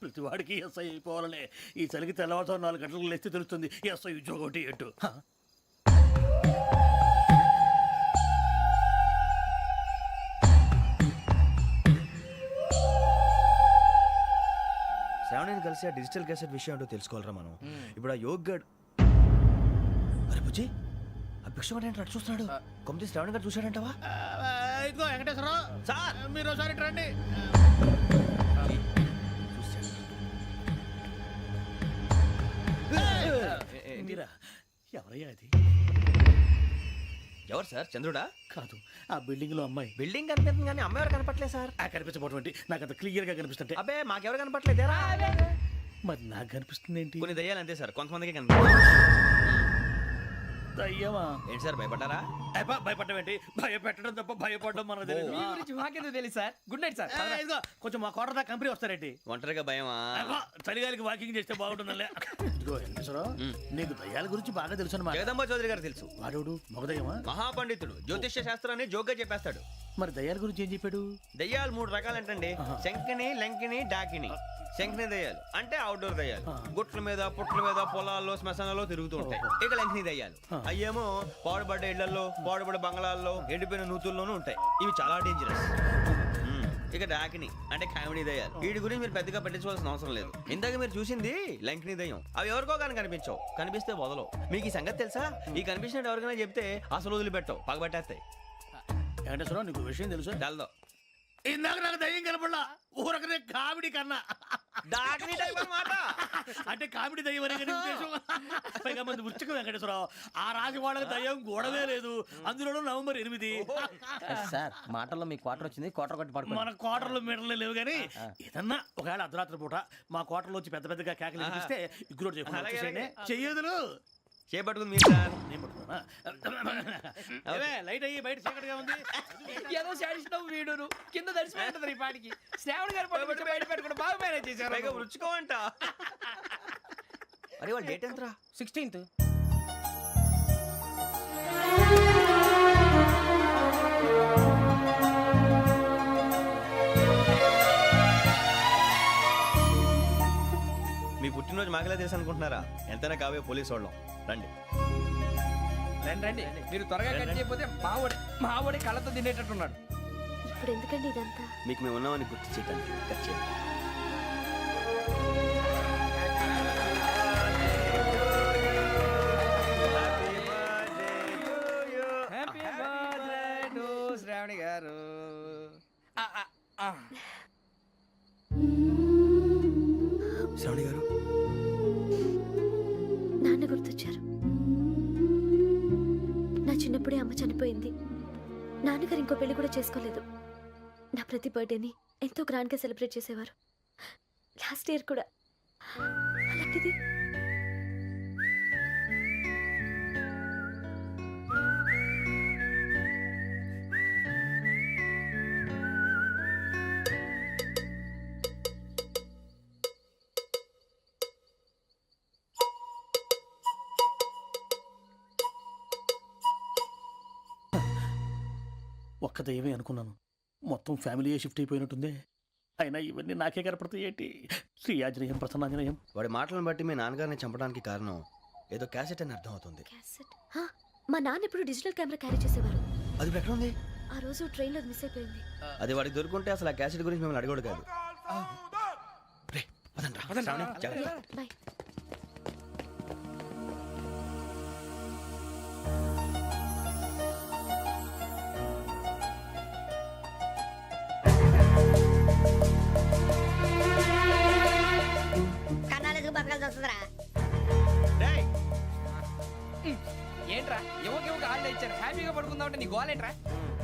ప్రతి వాడికి ఎస్ఐ అయిపోవాలనే ఈ చలికి తెల్లవారుతో 4 గంటలకు లేస్తే తెలుస్తుంది ఎస్ఐ ఉద్యోగం ఒకటి ఎటు. శ్రావణిని కలిసి ఆ డిజిటల్ క్యాసెట్ విషయం ఏంటో తెలుసుకోవాలరా మనం. ఇప్పుడు ఆ యోగ్ గడ్ అరే బుజ్జి ఆ భిక్షం ఏంటి అటు చూస్తున్నాడు. కొమ్మతి శ్రావణి గారు చూశాడంటవా? ఇదిగో వెంకటేశ్వరరావు సార్ మీరు ఒకసారి రండి. మీరా ఎవరయ్యా అది? ఎవరు సార్? చంద్రుడా? కాదు, ఆ బిల్డింగ్ లో అమ్మాయి. బిల్డింగ్ కనిపిస్తుంది కానీ అమ్మ ఎవరు కనపట్లేదు సార్. కనిపించబోటువంటి నాకు అంత క్లియర్ గా కనిపిస్తుంటే. అబ్బే మాకెవరు కనపట్లేదేరా? మరి నాకు కనిపిస్తుంది ఏంటి? కొన్ని దయ్యాలు అంతే సార్, కొంతమందికి కనిపిస్తుంది. దయ్యమా? ఏంటి సార్ భయపడ్డారా? భయపడడం ఏంటి? భయపెట్టడం తప్ప భయపడడం మనకు తెలియదు. మీ గురించి మాకెందుకు తెలుసు సార్. Good night sir. ఇదిగో కొంచెం మా కోట దాకా కంపెనీ వస్తారేంటి? ఒంటరిగా భయమా? చలిగాలికి వాకింగ్ చేస్తే బాగుంటుందిలే. ఇదిగో వెంకటేశ్వరరావు నీకు దయ్యాల గురించి బాగా తెలుసు అన్నమాట. జగదంబ చౌదరి గారు తెలుసు. వాడు మగదయ్యమా? మహాపండితుడు, జ్యోతిష్య శాస్త్రాన్ని జోగ్గా చెప్పేస్తాడు. మరి దయ్యాల గురించి ఏం చెప్పాడు? దయ్యాలు 3 రకాలంటండి. శంకిని, లంకిని, డాకిని. శంకిని దయ్యాలు అంటే అవుట్డోర్ దయ్యాలు, గుట్ల మీద పుట్ల మీద పొలాల్లో శ్మశానాల్లో తిరుగుతూ ఉంటాయి. ఇక లంకిని దయ్యాలు అయ్యేమో పాడుబడ్డ ఇళ్లలో, పాడుబడ్డ బంగ్లాల్లో, ఎండిపోయిన నూతుల్లోనూ ఉంటాయి. ఇవి చాలా డేంజరస్. ఇక డాకిని అంటే కామెడీ దయ్యాలు. వీటి గురించి మీరు పెద్దగా పట్టించుకోవాల్సిన అవసరం లేదు. ఇందాక మీరు చూసింది లంకిని దయ్యం. అవి ఎవరికో కానీ కనిపించవు, కనిపిస్తే వదలవు. మీకు ఈ సంగతి తెలుసా? ఈ కనిపించినట్టు ఎవరికైనా చెప్తే అసలు వదిలిపెట్టవు, పగబట్టేస్తాయి. వెంకటేశ్వరరావు నీకు విషయం తెలుసు? తెలదో. ఇందాక నాకు దయ్యం కనపడలా, ఊరకనే కామెడీ కన్నా. డాకిని టైప్ అన్నమాట. అంటే కామెడీ దయ్యం అనే కదా ఉద్దేశం. పైగా మంది ఉచ్చకం వెంకటేశ్వరరావు. ఆ రాజు వాళ్ళకి దయ్యం గొడవే లేదు. అందులోనూ నవంబర్ 8. సార్ మాటల్లో మీ క్వార్టర్ వచ్చింది, క్వార్టర్ కొట్టి పడుకో. మన కోటర్లో మీటర్లు లేవు కానీ ఏదన్నా ఒకవేళ అర్ధరాత్రి పూట మా కోటర్లో వచ్చి పెద్ద పెద్దగా కేకలు వినిపిస్తే ఇగ్గురు చెప్పండి చెయ్యదులు చేపట్టుకుంది మీరు సార్. లైట్ అయ్యి బయట చీకటిగా ఉంది. ఏదో శాడిస్తావు వీడును కింద దర్శనం ఈ పాటికి. శ్రావణ్ గారు పట్టుబడి బయట పెట్టుకుని బాగా మేనేజ్ చేశారు. పైగా రుచుకోవంట. అరే వాళ్ళ డేట్ ఎంతరా? 16th. మీ పుట్టినరోజు మాకలే తెలుసు అనుకుంటున్నారా? ఎంతైనా కావే పోలీసు వాళ్ళం. రండి రండి రండి. మీరు త్వరగా కట్ చేయకపోతే మావడి కళ్ళతో తినేటట్టున్నాడు. ఇప్పుడు ఎందుకండి ఇదంతా? మీకు మేము ఉన్నామని గుర్తు చేయడానికి కట్ చేయండి. హ్యాపీ బర్త్డే టు శ్రావణి గారు. శ్రావణి గారు నాన్న గుర్తొచ్చారు. నా చిన్నప్పుడే అమ్మ చనిపోయింది. నాన్నగారు ఇంకో పెళ్లి కూడా చేసుకోలేదు. నా ప్రతి బర్త్డేని ఎంతో గ్రాండ్గా సెలబ్రేట్ చేసేవారు. లాస్ట్ ఇయర్ కూడా. అలాంటిది ఒక్క దయ్యమే అనుకున్నాను, మొత్తం ఫ్యామిలీయే షిఫ్ట్ అయిపోయినట్టుందే. అయినా ఇవన్నీ నాకే కనపడతాయి ఏంటి? శ్రీ ఆంజనేయం ప్రసన్నాంజనేయం. వాడి మాటలను బట్టి మీ నాన్నగారిని చంపడానికి కారణం ఏదో క్యాసెట్ అని అర్థం అవుతుంది. క్యాసెట్. మా నాన్న ఎప్పుడు డిజిటల్ కెమెరా క్యారీ చేసేవారు. అది ఇప్పుడు ఎక్కడ ఉంది? ఆ రోజు ట్రైన్లో మిస్ అయిపోయింది. అది వాడికి దొరుకుంటే అసలు ఆ క్యాసెట్ గురించి మిమ్మల్ని అడగడు కాదు. రే, పదండ్రా. శ్రావణి, జాగ్రత్త. బాయ్. రేయ్, ఏంట్రా ఎవరికి ఆళ్ళు ఇచ్చారు? హ్యాపీగా పడుకుందాం అంటే నీ గోలేంట్రా?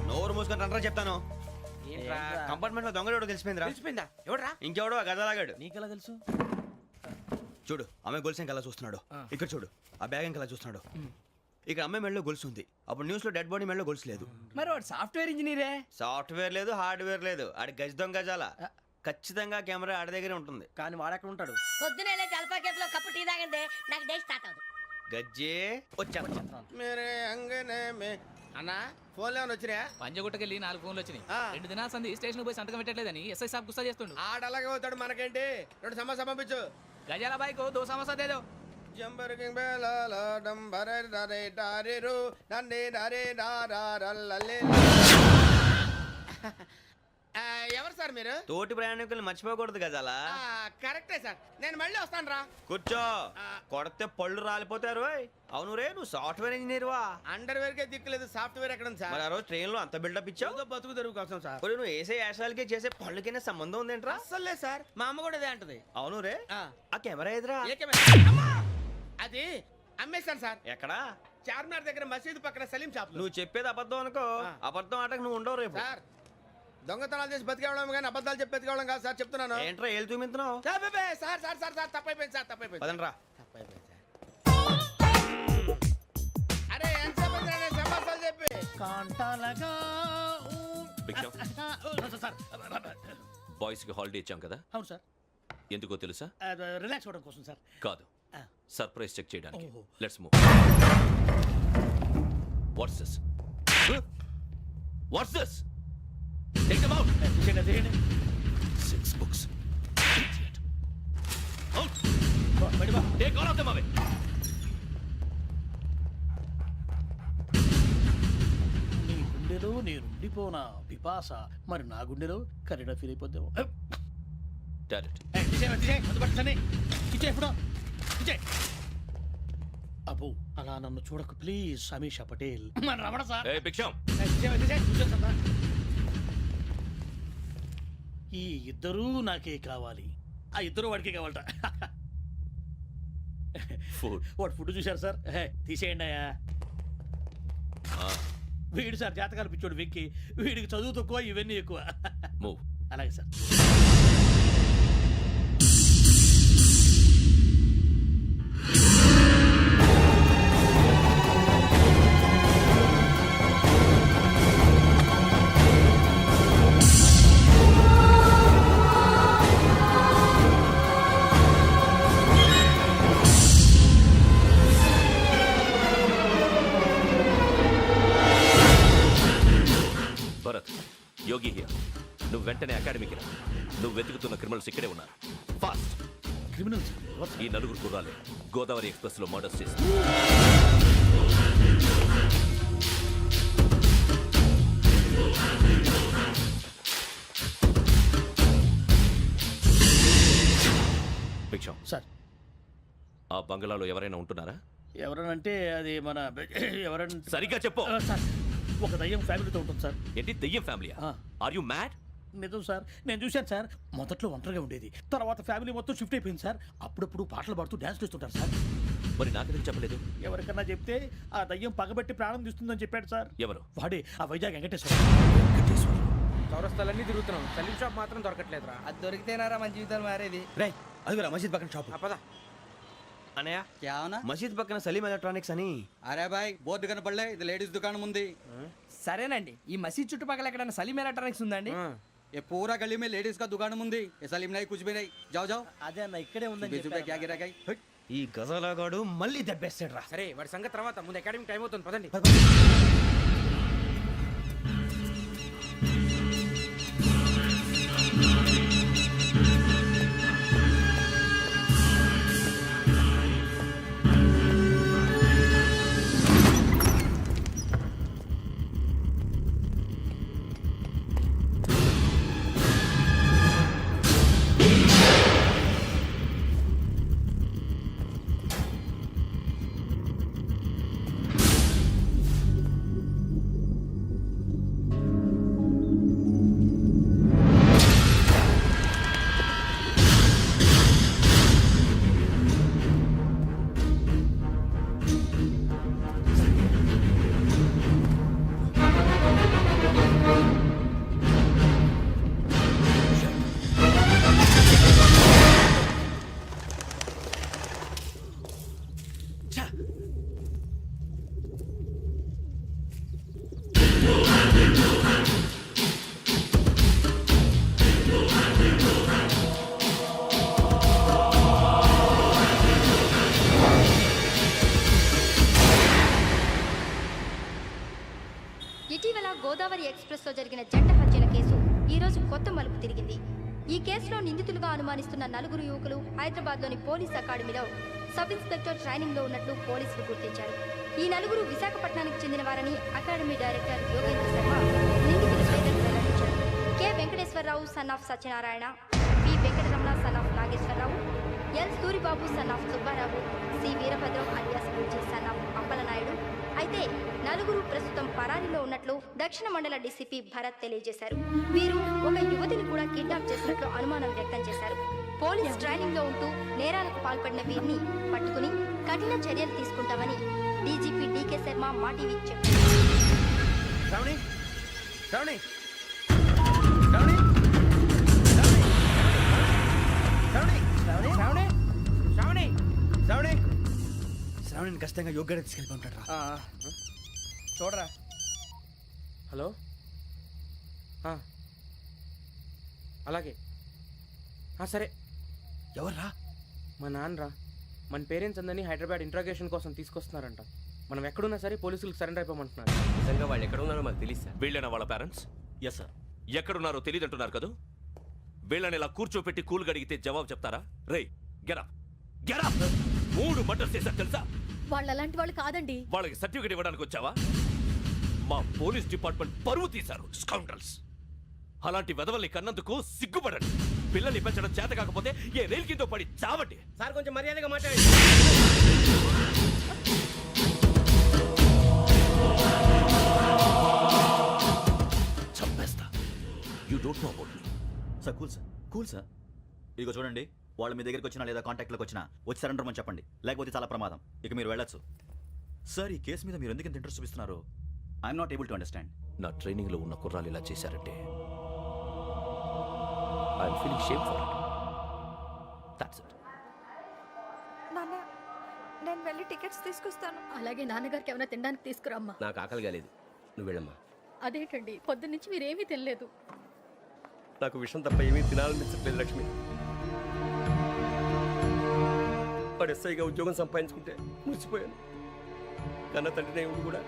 నోరు మూసుకొని రండ్రా చెప్తాను. ఏంట్రా కంపార్ట్మెంట్ లో దొంగడు తెలిసిపోయిందిరా. తెలిసిపోయిందా? ఎవడ్రా? ఇంకెవడో ఆ గదలాగాడు. నీకెలా తెలుసు? చూడు ఆమె గొలుసు ఇంకలా చూస్తున్నాడు. ఇక్కడ చూడు ఆ బ్యాగ్ ఇంకలా చూస్తున్నాడు. ఇక్కడ అమ్మాయి మెడలో గొలుసు ఉంది. అప్పుడు న్యూస్ లో డెడ్ బాడీ మెడలో గొలుసు లేదు. మరి వాడు సాఫ్ట్వేర్ ఇంజనీరే. సాఫ్ట్వేర్ లేదు, హార్డ్వేర్ లేదు. ఆడి గజ దొంగ జాల. ఖచ్చితంగా కెమెరా ఆడి దగ్గరే ఉంటుంది. కానీ వాడెక్కడ ఉంటాడు? పొద్దునే జలపా కేఫ్లో కప్పు టీ తాగండి, నాకు డే స్టార్ట్ అవుతుంది. గజ్జే వచ్చా. मेरे अंगने में అన్నా ఫోన్లో ఏమైనా వచ్చినా పంజగుట్టకెళ్ళి 4 ఫోన్లు వచ్చినాయి. ఆ. 2 దినాల సంది స్టేషన్ పోయి సంతకం పెట్టలేదని ఎస్ఐ సాబ్ గుస్తా చేస్తుండు. ఆడలాగే పోతాడు మనకేంటి 2 సమస్య పంపించు గజాల బైక్ 2 సమస్య దేదో. జంబరకింగ్ బేలాల డంబరే డరే డారెరు నన్నే డరే డారల్లలే. ఎవరు సార్ మీరు? తోటి ప్రయాణికుల్ని మర్చిపోకూడదు గజాల. కరెక్టే సార్, నేను మళ్ళీ వస్తాను రా. కూర్చో, కొడితే పళ్ళు రాలిపోతారు. అవును రే, నువ్వు సాఫ్ట్వేర్ ఇంజనీర్ వా? అండర్వేర్ కే దిక్కులేదు, సాఫ్ట్వేర్ ఎక్కడ ఉంది సార్? మరి ఆ రోజు ట్రైన్ లో అంత బిల్డప్ ఇచ్చావు. ఏదో బతుకు తెరువు కోసం సార్. మరి నువ్వు వేసే యాశాలకి చేసే పళ్ళకైనా సంబంధం ఉందేంట్రా? అస్సలు లేదు సార్, మా అమ్మ కూడా అదే అంటది. అవును రే, ఆ. ఆ కెమెరా ఎదురా ఏ కెమెరా? అమ్మా! అది అమ్మేశాను సార్. ఎక్కడా? చార్మినార్ దగ్గర మసీదు పక్కన సలీం షాప్ లో. నువ్వు చెప్పేది అబద్ధం అనుకో. ఆ. అబద్ధం ఆటకు నువ్వు ఉండవు రేపు. సార్ దొంగతనాలు చేసి బతికేవడం కానీ అబద్ధాలు చెప్పి బతికేవడం కాదు సార్, చెప్తున్నాను. ఏంట్రా ఏళ్ళు చూపించినావు? Sir sir sir sir sir తప్పైపోయింది సార్, తప్పైపోయింది. పదండ్రా. తప్పైపోయింది సార్. అరే ఎంత సమాసాలు చెప్పి కాంటాలగా భిక్షం. సార్ బాయ్స్ కి హాలిడే ఇచ్చాం కదా, అవును సార్, ఎందుకో తెలుసా? రిలాక్స్ అవ్వడం కోసం సార్. కాదు, సర్ప్రైజ్ చెక్ చేయడానికి. ఓహో. Let's move. What's this? What's this? Take them out. తీయండి. 6 books. Idiot. Out. బయట బా. Take all of them away. నీ గుండెలో నేనుండిపోనా పిపాస, మరి నా గుండెలో కరీడా ఫీల్ అయిపోద్దాము. Direct. అబ్బో అలా నన్ను చూడకు ప్లీజ్, సమీషా పటేల్. మన రమణ సార్. Hey, భిక్షం. ఈ ఇద్దరూ నాకే కావాలి, ఆ ఇద్దరు వాడికే కావాలట. Food. వాడు ఫుడ్ చూశారు సార్, తీసేయండి అయ్యా. వీడు సార్ జాతకాలు పిచ్చోడు వెక్కి, వీడికి చదువు తక్కువ ఇవన్నీ ఎక్కువ. Move. అలాగే సార్. Bharat, Yogi here. నువ్వు వెంటనే అకాడమీకి రా. నువ్వు వెతుకుతున్న క్రిమినల్స్ ఇక్కడే ఉన్నారు. ఫాస్ట్. క్రిమినల్స్ ఈ నలుగురు కుర్రాలే గోదావరి ఎక్స్ప్రెస్ లో మర్డర్స్ చేసి. భిక్షం, సార్. ఆ బంగ్లాలో ఎవరైనా ఉంటున్నారా? ఎవరనంటే అది మన ఎవరంటే సరిగ్గా చెప్పు. సార్, ఒక దయ్యం ఫ్యామిలీతో ఉంటుంది సార్. ఏంటి దెయ్యం ఫ్యామిలీ? ఆ. Are you mad? నిజం సార్, నేను చూశాను సార్. మొదట్లో ఒంటరిగా ఉండేది, తర్వాత ఫ్యామిలీ మొత్తం షిఫ్ట్ అయిపోయింది సార్. అప్పుడప్పుడు పాటలు పాడుతూ డ్యాన్స్ చేస్తుంటారు సార్. మరి నాకెందుకు చెప్పలేదు? ఎవరికన్నా చెప్తే ఆ దయ్యం పగబెట్టి ప్రాణం తీస్తుందని చెప్పాడు సార్. ఎవరు? వాడే ఆ వైజాగ్ వెంకటేశ్వర. చౌరస్తాలన్నీ తిరుగుతున్నాం, సలీం షాప్ మాత్రం దొరకట్లేదురా. అది దొరికితేనారా మన జీవితాలు మారేది. రే, అదిగురా మసీద్ పక్కన షాప్. పదా అనయ్య, क्या होना? మసీద్ పక్కన సలీం ఎలక్ట్రానిక్స్ అని. अरे भाई बोर्ड కనపడలే, ఇది లేడీస్ దుకాణం ఉంది. సరేనండి, ఈ మసీద్ చుట్టుపక్కల ఎక్కడైనా సలీం ఎలక్ట్రానిక్స్ ఉందండి? ये पूरा गली में लेडीज का दुकान मुंदी, ये सलीम नहीं कुछ भी नहीं. जाओ जाओ. అదే అన్న ఇక్కడే बीस रुपए क्या गिरा गई? ఈ గజాలగాడు మళ్ళీ దెబ్బేస్తాడు రా. సరే వాడి సంగతి తర్వాత, ముందు అకాడమిక్ టైం అవుతుంది, పదండి. జరిగిన జంట హత్యల కేసు ఈ రోజు కొత్త మలుపు తిరిగింది. ఈ కేసులో నిందితులుగా అనుమానిస్తున్న 4 యువకులు హైదరాబాద్లోని పోలీస్ అకాడమీలో సబ్ ఇన్స్పెక్టర్ ట్రైనింగ్లో ఉన్నట్లు పోలీసులు గుర్తించారు. ఈ 4 విశాఖపట్నానికి చెందిన వారని అకాడమీ డైరెక్టర్ యోగేంద్ర శర్మ నిందితుల పేర్లను వెల్లడించారు. K Venkateswararao son of Satyanarayana, P Venkataramana son of Nageswararao, L Suribabu son of Subbarao, C Veerabhadram alias Bujji son of Appalanaidu. అయితే 4 ప్రస్తుతం పరారీలో ఉన్నట్లు దక్షిణ మండల డీసీపీ భరత్ తెలియజేశారు. వీరు ఒక యువతిని కూడా కిడ్నాప్ చేసినట్లు అనుమానం వ్యక్తం చేశారు. పోలీస్ ట్రైనింగ్ లో ఉంటూ నేరాలకు పాల్పడిన వీరిని పట్టుకుని కఠిన చర్యలు తీసుకుంటామని డీజీపీ డీకే శర్మ మా టీవీకి చెప్పారు. శ్రావణి శ్రావణి శ్రావణి శ్రావణి శ్రావణి శ్రావణి శ్రావణి శ్రావణి శ్రావణిని ఖచ్చితంగా యోగ్యత తీసుకెళ్ళి ఉంటాడు రా. చూడరా. హలో, అలాగే సరే. ఎవర్రా? మా నాన్నరా. మన పేరెంట్స్ అందరినీ హైదరాబాద్ ఇంట్రాగేషన్ కోసం తీసుకొస్తున్నారంట. మనం ఎక్కడున్నా సరే పోలీసులకు సరెండర్ అయిపోమంటున్నారు. నిజంగా వాళ్ళు ఎక్కడ ఉన్నారో మాకు తెలియదు సార్. వీళ్ళైనా వాళ్ళ పేరెంట్స్? Yes sir. ఎక్కడున్నారో తెలియదంటున్నారు కదా. వీళ్ళని ఇలా కూర్చోపెట్టి కూల్ గడిగితే జవాబు చెప్తారా? రేయ్ గెటప్ గెటప్. 3 మర్డర్స్ చేశారు తెలుసా? వాళ్ళు అలాంటి వాళ్ళు కాదండి. వాళ్ళకి సర్టిఫికేట్ ఇవ్వడానికి వచ్చావా? మా పోలీస్ డిపార్ట్మెంట్ పరువు తీశారు స్కౌండ్రల్స్. అలాంటి వెధవల్ని కన్నందుకు సిగ్గుపడండి. పిల్లల్ని పెంచడం చేత కాకపోతే ఏ రైలు కింద పడి చావండి. సార్ కొంచెం మర్యాదగా మాట్లాడండి. చంపేస్తా. You don't know about me. Sir cool sir. ఇదిగో చూడండి, వాళ్ళు మీ దగ్గరికి వచ్చినా లేదా కాంటాక్ట్లోకి వచ్చినా వచ్చి సరెండర్ అని చెప్పండి, లేకపోతే చాలా ప్రమాదం. ఇక మీరు వెళ్ళొచ్చు. సార్, ఈ కేసు మీద మీరు ఎందుకు ఇంత ఇంట్రెస్ట్ చూపిస్తున్నారు? I'm not able to understand. నా ట్రైనింగ్ లో ఉన్న కుర్రాలు ఇలా చేశారంటే I'm feeling shame for it. That's it. నాన్న, నేను వెళ్ళి టికెట్స్ తీసుకొస్తాను. అలాగే నాన్నగారికి ఏమైనా తినడానికి తీసుకురమ్మా. నాకు ఆకలి కాలేదు, నువ్వు వెళ్ళమ్మా. అదేంటండి, పొద్దున్నుంచి మీరేమీ తినలేదు. నాకు విషయం తప్ప ఏమీ తినాలనిపించట్లేదు లక్ష్మి. వాడు ఎస్ఐగా ఉద్యోగం సంపాదించుకుంటే మురిసిపోయాను. కన్న తండ్రినే ఉండి కూడా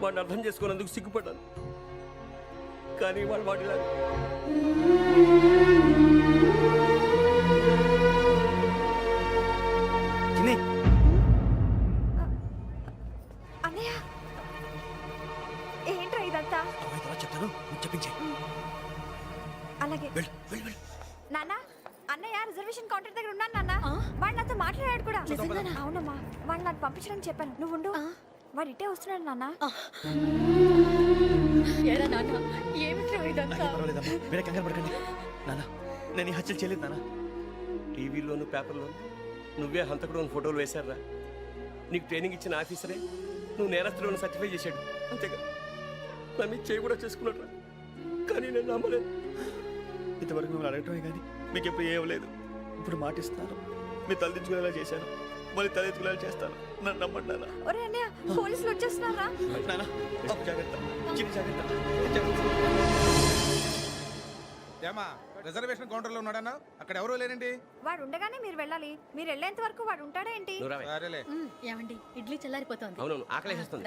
వాడిని అర్థం చేసుకున్నందుకు సిగ్గుపడ్డాను. కానీ వాడు వాడిలా అన్నయ్య, ఏంట్రా ఇదంతా? చెప్తాను, చెప్పించే. అలాగే నాన్న, అన్నయ్య రిజర్వేషన్ కౌంటర్ దగ్గర ఉన్నాను నాన్న. వాడు నాతో మాట్లాడాడు కూడా. అవునమ్మా, వాడు నాకు పంపించడానికి చెప్పాను. నువ్వు ఉండు, వాడు ఇట్టే వస్తున్నాడు నాన్న. మీరే కంగారు పడకండి నాన్న. నేను ఈ హత్యలు చేయలేదు నాన్న. టీవీలోను పేపర్లోను నువ్వే హంతకుడు ఫోటోలు వేశారా? నీకు ట్రైనింగ్ ఇచ్చిన ఆఫీసరే నువ్వు నేరస్తులను సర్టిఫై చేశాడు. అంతేగా నన్ను చేయి కూడా చేసుకున్నాడు. కానీ నేను నమ్మలేదు. ఇంతవరకు మిమ్మల్ని అడగటమే కానీ మీకు ఎప్పుడు ఏమలేదు. ఇప్పుడు మాటిస్తున్నాను, మీరు తలదించుకునేలా చేశాను, మళ్ళీ తలెత్తుకునేలా చేస్తాను. నన్ను నమ్మండి నాన్న. ఒరే అన్నయ్య, పోలీసులు వచ్చేస్తున్నారా? నాన్న, జాగ్రత్త, చిన్న జాగ్రత్త. ఏమా రిజర్వేషన్ కౌంటర్ లో ఉన్నాడన్నా? అక్కడ ఎవరూ లేనండి. వాడు ఉండగానే మీరు వెళ్ళాలి. మీరు వెళ్ళేంత వరకు వాడు ఉంటాడా ఏంటి? సరేలే. ఏమండి, ఇడ్లీ చల్లారిపోతుంది. అవును, ఆకలి వేస్తుంది.